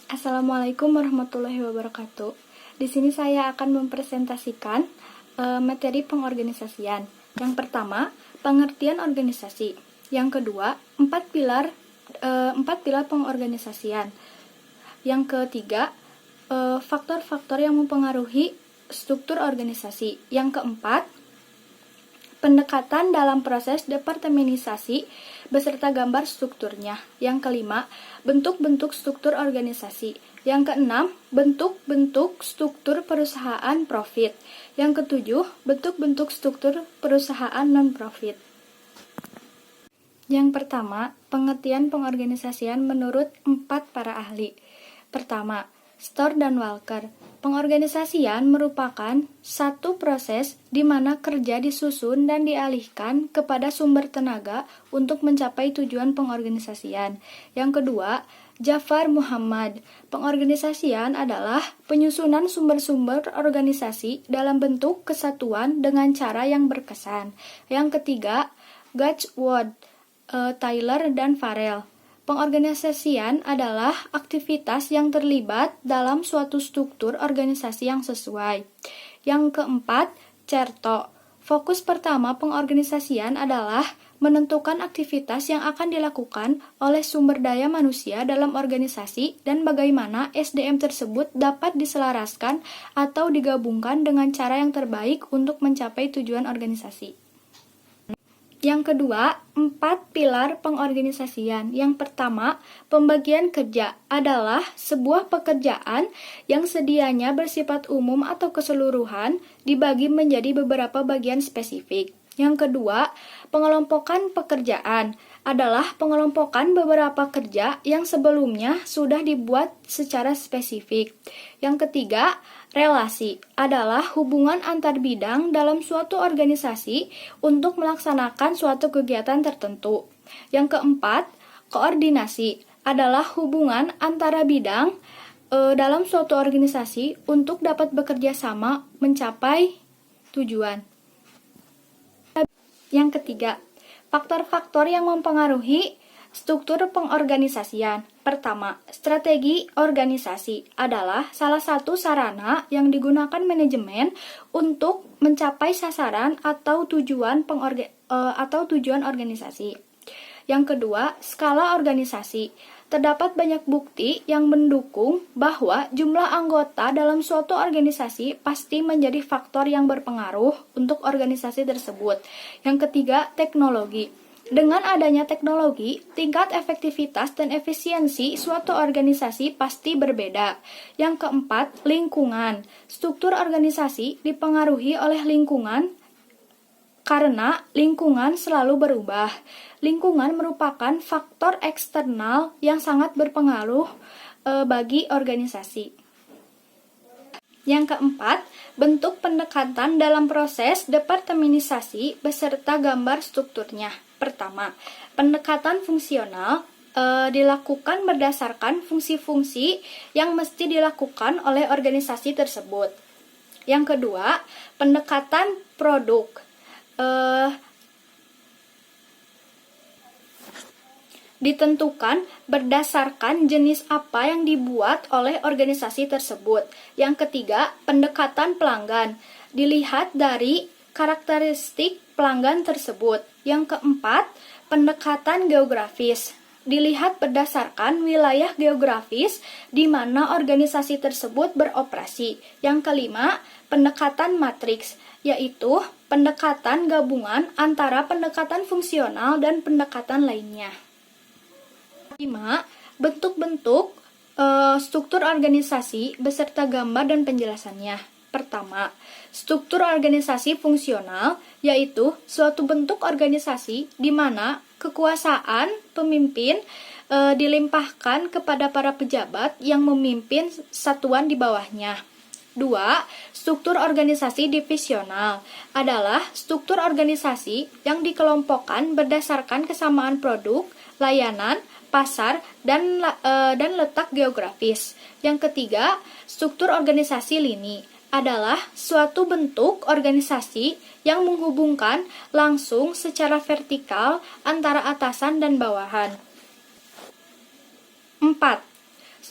Assalamualaikum warahmatullahi wabarakatuh. Di sini saya akan mempresentasikan materi pengorganisasian. Yang pertama, pengertian organisasi. Yang kedua, empat pilar pengorganisasian. Yang ketiga, faktor-faktor yang mempengaruhi struktur organisasi. Yang keempat, pendekatan dalam proses departemenisasi beserta gambar strukturnya. Yang kelima, bentuk-bentuk struktur organisasi. Yang keenam, bentuk-bentuk struktur perusahaan profit. Yang ketujuh, bentuk-bentuk struktur perusahaan non-profit. Yang pertama, pengertian pengorganisasian menurut 4 para ahli. Pertama, Storr dan Walker. Pengorganisasian merupakan satu proses di mana kerja disusun dan dialihkan kepada sumber tenaga untuk mencapai tujuan pengorganisasian. Yang kedua, Jafar Muhammad. Pengorganisasian adalah penyusunan sumber-sumber organisasi dalam bentuk kesatuan dengan cara yang berkesan. Yang ketiga, Gutchwood, Taylor, dan Farrell. Pengorganisasian adalah aktivitas yang terlibat dalam suatu struktur organisasi yang sesuai. Yang keempat, Chertoh. Fokus pertama pengorganisasian adalah menentukan aktivitas yang akan dilakukan oleh sumber daya manusia dalam organisasi dan bagaimana SDM tersebut dapat diselaraskan atau digabungkan dengan cara yang terbaik untuk mencapai tujuan organisasi. Yang kedua, 4 pilar pengorganisasian. Yang pertama, pembagian kerja adalah sebuah pekerjaan yang sedianya bersifat umum atau keseluruhan dibagi menjadi beberapa bagian spesifik. Yang kedua, pengelompokan pekerjaan adalah pengelompokan beberapa kerja yang sebelumnya sudah dibuat secara spesifik. Yang ketiga, relasi adalah hubungan antar bidang dalam suatu organisasi untuk melaksanakan suatu kegiatan tertentu. Yang keempat, koordinasi adalah hubungan antara bidang dalam suatu organisasi untuk dapat bekerja sama mencapai tujuan. Yang ketiga, faktor-faktor yang mempengaruhi struktur pengorganisasian. Pertama, strategi organisasi adalah salah satu sarana yang digunakan manajemen untuk mencapai sasaran atau tujuan organisasi. Yang kedua, skala organisasi. Terdapat banyak bukti yang mendukung bahwa jumlah anggota dalam suatu organisasi pasti menjadi faktor yang berpengaruh untuk organisasi tersebut. Yang ketiga, teknologi. Dengan adanya teknologi, tingkat efektivitas dan efisiensi suatu organisasi pasti berbeda. Yang keempat, lingkungan. Struktur organisasi dipengaruhi oleh lingkungan karena lingkungan selalu berubah. Lingkungan merupakan faktor eksternal yang sangat berpengaruh bagi organisasi. Yang keempat, bentuk pendekatan dalam proses departemenisasi beserta gambar strukturnya. Pertama, pendekatan fungsional dilakukan berdasarkan fungsi-fungsi yang mesti dilakukan oleh organisasi tersebut. Yang kedua, pendekatan produk. Ditentukan berdasarkan jenis apa yang dibuat oleh organisasi tersebut. Yang ketiga, pendekatan pelanggan. Dilihat dari karakteristik pelanggan tersebut. Yang keempat, pendekatan geografis. Dilihat berdasarkan wilayah geografis di mana organisasi tersebut beroperasi. Yang kelima, pendekatan matriks, yaitu pendekatan gabungan antara pendekatan fungsional dan pendekatan lainnya. 5. Bentuk-bentuk struktur organisasi beserta gambar dan penjelasannya. Pertama, struktur organisasi fungsional, yaitu suatu bentuk organisasi di mana kekuasaan pemimpin dilimpahkan kepada para pejabat yang memimpin satuan di bawahnya. 2. Struktur organisasi divisional adalah struktur organisasi yang dikelompokkan berdasarkan kesamaan produk, layanan, pasar, dan letak geografis. Yang ketiga, struktur organisasi lini adalah suatu bentuk organisasi yang menghubungkan langsung secara vertikal antara atasan dan bawahan. 4.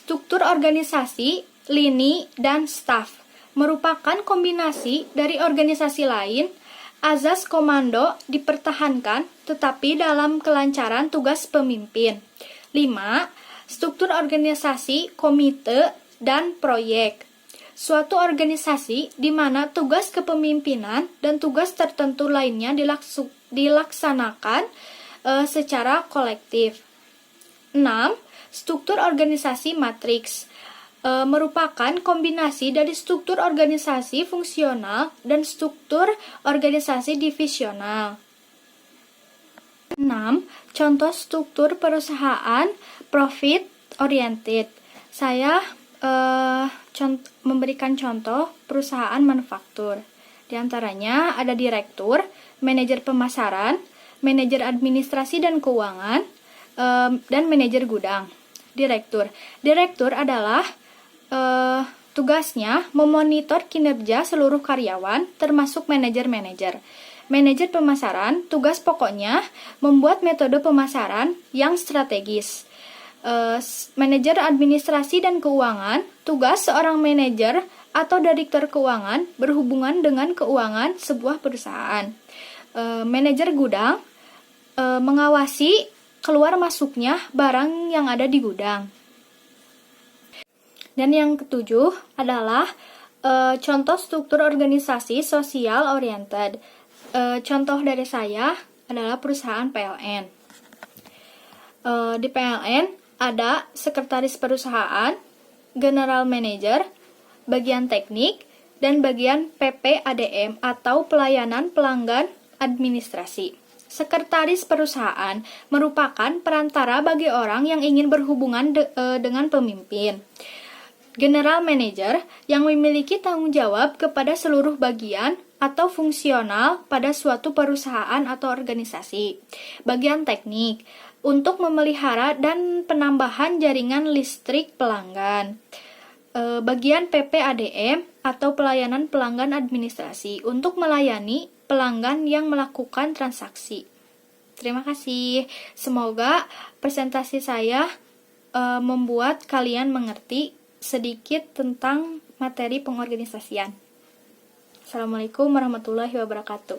struktur organisasi, lini, dan staf merupakan kombinasi dari organisasi lain. Azas komando dipertahankan tetapi dalam kelancaran tugas pemimpin. 5. Struktur organisasi, komite, dan proyek. Suatu organisasi di mana tugas kepemimpinan dan tugas tertentu lainnya dilaksanakan secara kolektif. 6. Struktur organisasi matriks merupakan kombinasi dari struktur organisasi fungsional dan struktur organisasi divisional. 6. Contoh struktur perusahaan profit oriented. Saya memberikan contoh perusahaan manufaktur. Di antaranya ada direktur, manajer pemasaran, manajer administrasi dan keuangan, dan manajer gudang. Direktur adalah tugasnya memonitor kinerja seluruh karyawan, termasuk manajer-manajer. Manajer pemasaran, tugas pokoknya membuat metode pemasaran yang strategis. Manajer administrasi dan keuangan, tugas seorang manajer atau direktur keuangan berhubungan dengan keuangan sebuah perusahaan. Manajer gudang mengawasi keluar masuknya barang yang ada di gudang. Dan yang ketujuh adalah contoh struktur organisasi sosial oriented. Contoh dari saya adalah perusahaan PLN. Di PLN ada sekretaris perusahaan, general manager, bagian teknik, dan bagian PPADM atau pelayanan pelanggan administrasi. Sekretaris perusahaan merupakan perantara bagi orang yang ingin berhubungan dengan pemimpin. General Manager yang memiliki tanggung jawab kepada seluruh bagian atau fungsional pada suatu perusahaan atau organisasi. Bagian teknik untuk memelihara dan penambahan jaringan listrik pelanggan. Bagian PPADM atau pelayanan pelanggan administrasi untuk melayani pelanggan yang melakukan transaksi. Terima kasih. Semoga presentasi saya membuat kalian mengerti sedikit tentang materi pengorganisasian. Assalamualaikum warahmatullahi wabarakatuh.